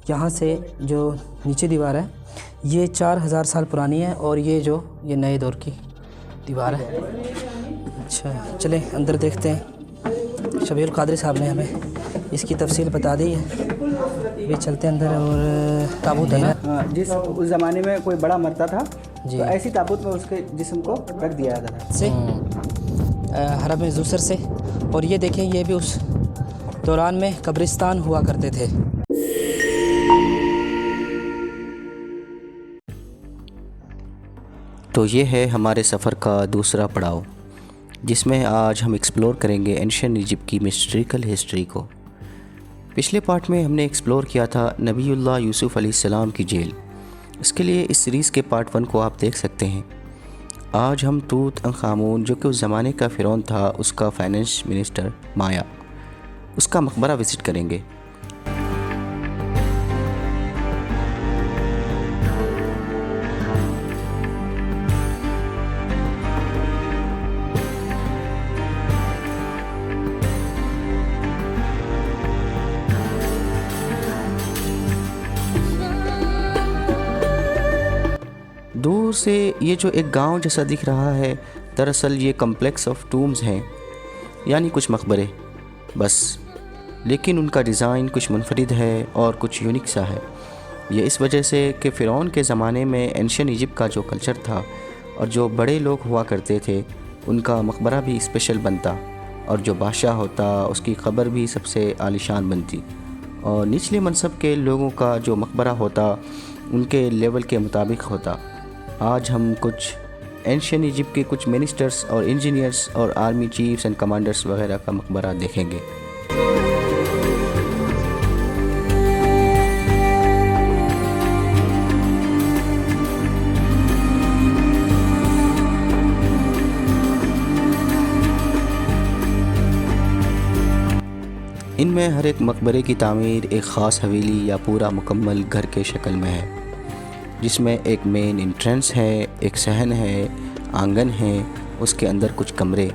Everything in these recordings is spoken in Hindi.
यहाँ से जो नीचे दीवार है ये 4000 साल पुरानी है और ये नए दौर की दीवार है। अच्छा चलें अंदर देखते हैं। शबीर कादरी साहब ने हमें इसकी तफसील बता दी है। भी चलते हैं अंदर। और ताबूत है ना, जिस उस ज़माने में कोई बड़ा मरता था जी, तो ऐसी ताबूत में उसके जिस्म को रख दिया जाता था से हरम ज़ुसर से। और ये देखें ये भी उस दौरान में कब्रिस्तान हुआ करते थे। तो ये है हमारे सफ़र का दूसरा पड़ाव, जिसमें आज हम एक्सप्लोर करेंगे एंशिएंट इजिप्ट की मिस्ट्रिकल हिस्ट्री को। पिछले पार्ट में हमने एक्सप्लोर किया था नबीउल्लाह यूसुफ़ अलैहिस्सलाम की जेल। इसके लिए इस सीरीज़ के पार्ट 1 को आप देख सकते हैं। आज हम तूत अंख आमून, जो कि उस ज़माने का फ़िरौन था, उसका फाइनेंस मिनिस्टर माया, उसका मकबरा विज़िट करेंगे। दूर से ये जो एक गांव जैसा दिख रहा है, दरअसल ये कम्प्लेक्स ऑफ टूम्स हैं, यानी कुछ मकबरे बस, लेकिन उनका डिज़ाइन कुछ मुनफरिद है और कुछ यूनिक सा है। ये इस वजह से कि फ़िरौन के ज़माने में एंशिएंट इजिप्ट का जो कल्चर था और जो बड़े लोग हुआ करते थे, उनका मकबरा भी स्पेशल बनता, और जो बादशाह होता उसकी क़ब्र भी सबसे आलीशान बनती, और निचले मनसब के लोगों का जो मकबरा होता उनके लेवल के मुताबिक होता। आज हम कुछ एंशिएंट इजिप्ट के कुछ मिनिस्टर्स और इंजीनियर्स और आर्मी चीफ्स एंड कमांडर्स वगैरह का मकबरा देखेंगे। इनमें हर एक मकबरे की तामीर एक ख़ास हवेली या पूरा मुकम्मल घर के शक्ल में है, जिसमें एक मेन एंट्रेंस है, एक सहन है, आंगन है, उसके अंदर कुछ कमरे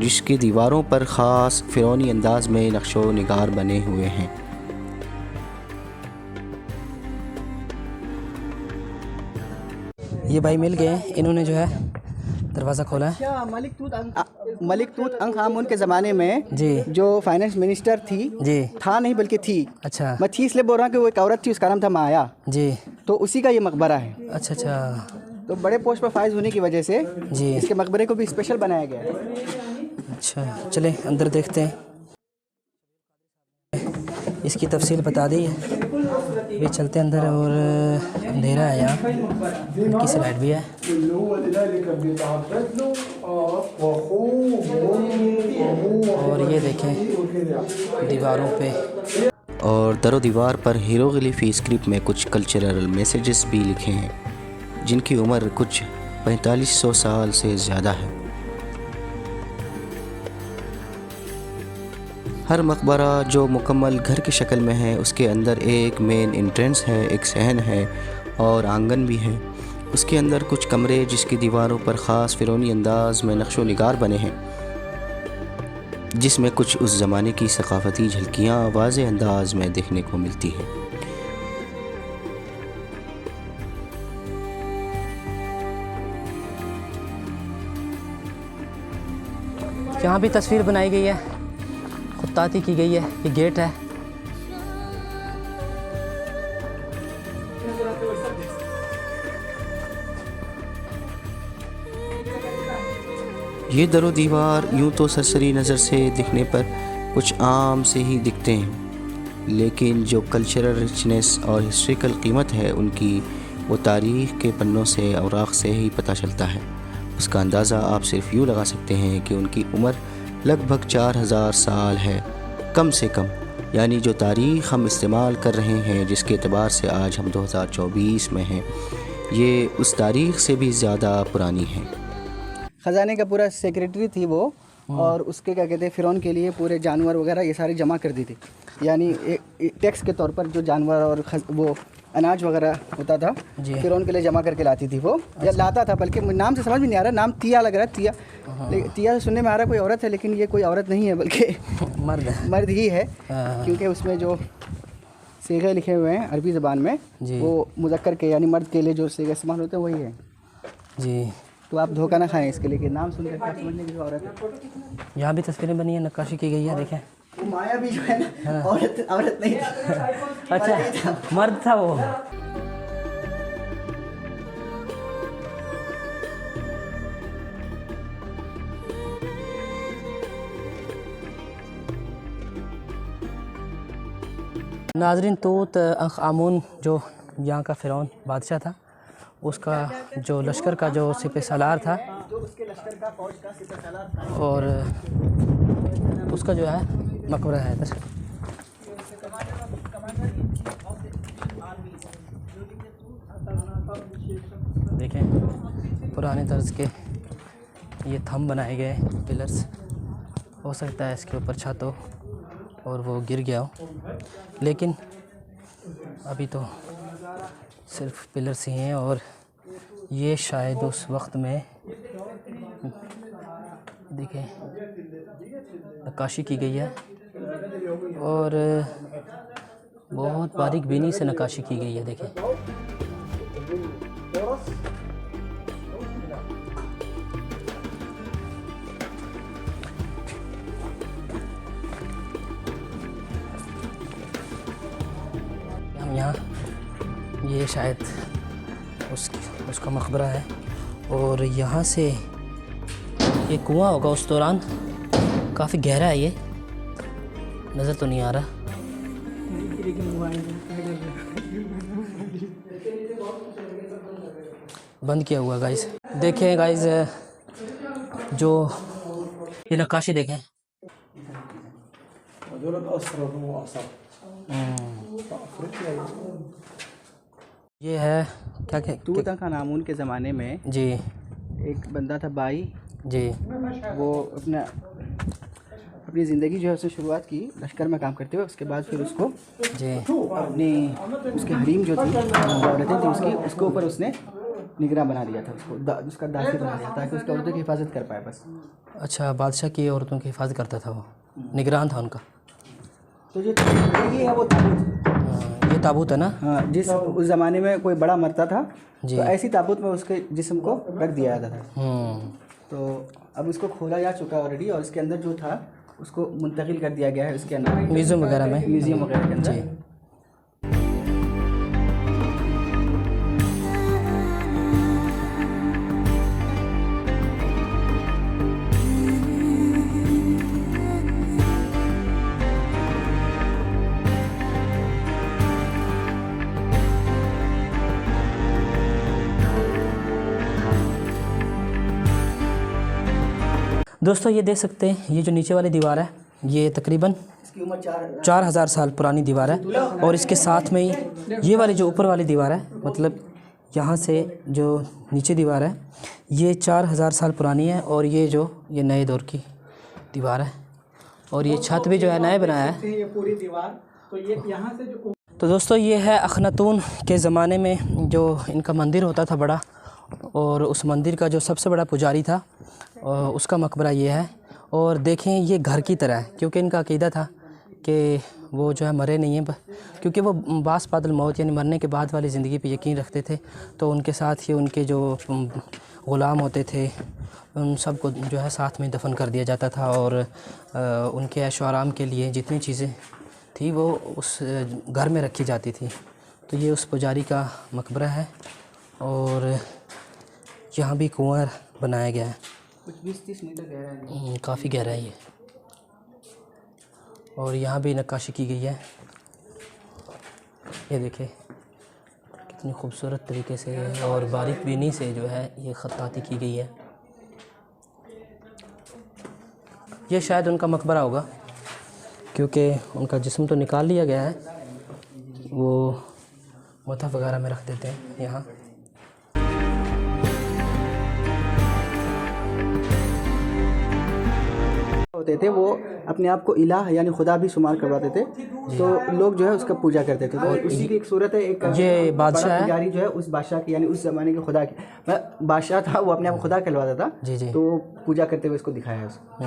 जिसकी दीवारों पर ख़ास फ़िरौनी अंदाज में नक्शो निगार बने हुए हैं। ये भाई मिल गए, इन्होंने जो है दरवाज़ा खोला है। अच्छा, मलिक तूत अंख आमून के ज़माने में जी जो फाइनेंस मिनिस्टर थी, जी, था नहीं बल्कि थी। अच्छा मैं थी इसलिए बोल रहा हूँ कि वो एक औरत थी, उसका नाम था माया, जी, तो उसी का ये मकबरा है। अच्छा अच्छा तो बड़े पोस्ट पर फाइज होने की वजह से जी, इसके मकबरे को भी स्पेशल बनाया गया है। अच्छा चलें अंदर देखते हैं। इसकी तफसील बता दी है। भी चलते हैं अंदर। और अंधेरा है यहाँ, की स्लाइड भी है। और ये देखें दीवारों पे, और दरो दीवार पर हीरोग्लिफी स्क्रिप्ट में कुछ कल्चरल मैसेजेस भी लिखे हैं, जिनकी उम्र कुछ 4500 साल से ज़्यादा है। हर मकबरा जो मुकम्मल घर की शक्ल में है, उसके अंदर एक मेन एंट्रेंस है, एक सहन है और आंगन भी है। उसके अंदर कुछ कमरे जिसकी दीवारों पर ख़ास फ़िरौनी अंदाज में नक्शो निगार बने हैं, जिसमें कुछ उस ज़माने की सकाफ़ती झलकियाँ वाज़े अंदाज में देखने को मिलती हैं। यहाँ भी तस्वीर बनाई गई है, खुत्ताती की गई है। ये गेट है। ये दरो दीवार यूँ तो सरसरी नज़र से दिखने पर कुछ आम से ही दिखते हैं, लेकिन जो कल्चरल रिचनेस और हिस्ट्रिकल कीमत है उनकी, वो तारीख़ के पन्नों से, औराक़ से ही पता चलता है। उसका अंदाज़ा आप सिर्फ यूँ लगा सकते हैं कि उनकी उम्र लगभग 4000 साल है, कम से कम। यानी जो तारीख़ हम इस्तेमाल कर रहे हैं, जिसके एतबार से आज हम 2024 में हैं, ये उस तारीख़ से भी ज़्यादा पुरानी है। ख़जाने का पूरा सेक्रेटरी थी वो, और उसके क्या कहते हैं फ़िरौन के लिए पूरे जानवर वगैरह ये सारी जमा कर दी थी। यानी टैक्स के तौर पर जो जानवर और वो अनाज वगैरह होता था फ़िरौन के लिए जमा करके लाती थी वो। या लाता था, बल्कि नाम से समझ में नहीं आ रहा, नाम तिया लग रहा है, तिया। तिया से सुनने में आ रहा है कोई औरत है, लेकिन ये कोई औरत नहीं है, बल्कि मर्द ही है। क्योंकि उसमें जो सीगे लिखे हुए हैं अरबी ज़बान में, जी। वो मुज़क्कर के यानी मर्द के लिए जो सीगे इस्तेमाल होते हैं वही है। जी। तो आप धोखा ना खाएं इसके लिए कि नाम सुनकर क्या समझने की औरत है। यहाँ भी तस्वीरें बनी है, नक्काशी की गई है, देखें। वो माया भी जो है ना, औरत नहीं थी। अच्छा, मर्द था वो। नाजरीन, तूत अंख आमून जो यहाँ का फ़िरौन बादशाह था, उसका जो लश्कर का जो सिपह सालार था, और उसका जो है मकबरा है इधर। देखें, पुराने तर्ज के ये थंब बनाए गए पिलर्स। हो सकता है इसके ऊपर छत हो और वो गिर गया हो, लेकिन अभी तो सिर्फ पिलर्स ही हैं। और ये शायद उस वक्त में देखें नक्काशी की गई है, और बहुत बारीक बीनी से नक्काशी की गई है। देखें, हम यहाँ, ये शायद उसका मकबरा है, और यहाँ से ये कुआं होगा उस दौरान। काफ़ी गहरा है, ये नज़र तो नहीं आ रहा। बंद किया हुआ गाइस। देखें गाइस, जो ये नक्काशी देखें। ये है क्या तूतनखामुन के ज़माने में जी, एक बंदा था बाई जी, वो अपनी ज़िंदगी जो है उसने शुरुआत की लश्कर में काम करते हुए। उसके बाद फिर उसको जी, उसकी हरीम जो थी, औरतें थी उसके ऊपर उसने निगरान बना दिया था, उसका दासी बना दिया ताकि उसकी औरतों की हिफाजत कर पाए बस। अच्छा, बादशाह की औरतों की हिफाजत करता था वो, निगरान था उनका। तो ये है वो ताबूत। ये ताबूत है ना? हाँ, जिस उस ज़माने में कोई बड़ा मरता था जी। तो ऐसी ताबूत में उसके जिस्म को रख दिया जाता था। तो अब उसको खोला जा चुका है ऑलरेडी, और इसके अंदर जो था उसको मुंतकिल कर दिया गया है उसके अंदर म्यूज़ियम वगैरह में, म्यूज़ियम वगैरह के अंदर। जी। दोस्तों, ये देख सकते हैं, ये जो नीचे वाली दीवार है, ये तकरीबन इसकी उम्र 4000 साल पुरानी दीवार है। और इसके साथ में ही ये वाली जो ऊपर वाली दीवार है, मतलब यहाँ से जो नीचे दीवार है, ये 4000 साल पुरानी है। और ये नए दौर की दीवार है, और ये छत भी जो है नए बनाया है। ये पूरी दीवार तो ये यहाँ से जो तो दोस्तों, ये है अखनातून के ज़माने में जो इनका मंदिर होता था बड़ा, और उस मंदिर का जो सबसे बड़ा पुजारी था, उसका मकबरा ये है। और देखें, ये घर की तरह है, क्योंकि इनका अकीदा था कि वो जो है मरे नहीं हैं, क्योंकि वो बास बादल मौत यानी मरने के बाद वाली ज़िंदगी पे यकीन रखते थे। तो उनके साथ ही उनके जो ग़ुलाम होते थे उन सब को जो है साथ में दफन कर दिया जाता था, और उनके ऐशो आराम के लिए जितनी चीज़ें थी वो उस घर में रखी जाती थी। तो ये उस पुजारी का मकबरा है, और यहाँ भी कुआं बनाया गया है, कुछ 20-30 मीटर गहरा है। काफ़ी गहरा है ये। और यहाँ भी नक्काशी की गई है, ये देखें कितनी खूबसूरत तरीके से और बारीक बीनी से जो है ये ख़त्ताती की गई है। ये शायद उनका मकबरा होगा, क्योंकि उनका जिस्म तो निकाल लिया गया है, वो मुतहफ़ वगैरह में रख देते हैं यहाँ। होते थे वो अपने आप को इलाह यानी खुदा भी शुमार करवाते थे, तो लोग जो है उसका पूजा करते थे। तो उसी की एक सूरत है, एक ये बादशाह है, पुजारी जो है उस बादशाह की यानी उस ज़माने के खुदा की बादशाह था, वो अपने आप को खुदा कहलवाता था। जी जी। तो पूजा करते हुए इसको दिखाया है उसको।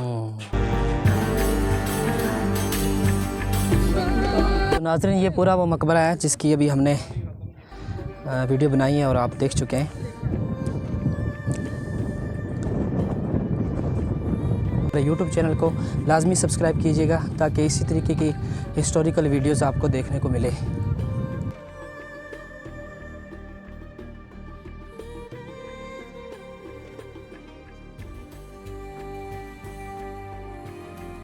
नाज़रीन ये पूरा वो मकबरा है जिसकी अभी हमने वीडियो बनाई है और आप देख चुके हैं। यूट्यूब चैनल को लाजमी सब्सक्राइब कीजिएगा ताकि इसी तरीके की हिस्टोरिकल वीडियोस आपको देखने को मिले।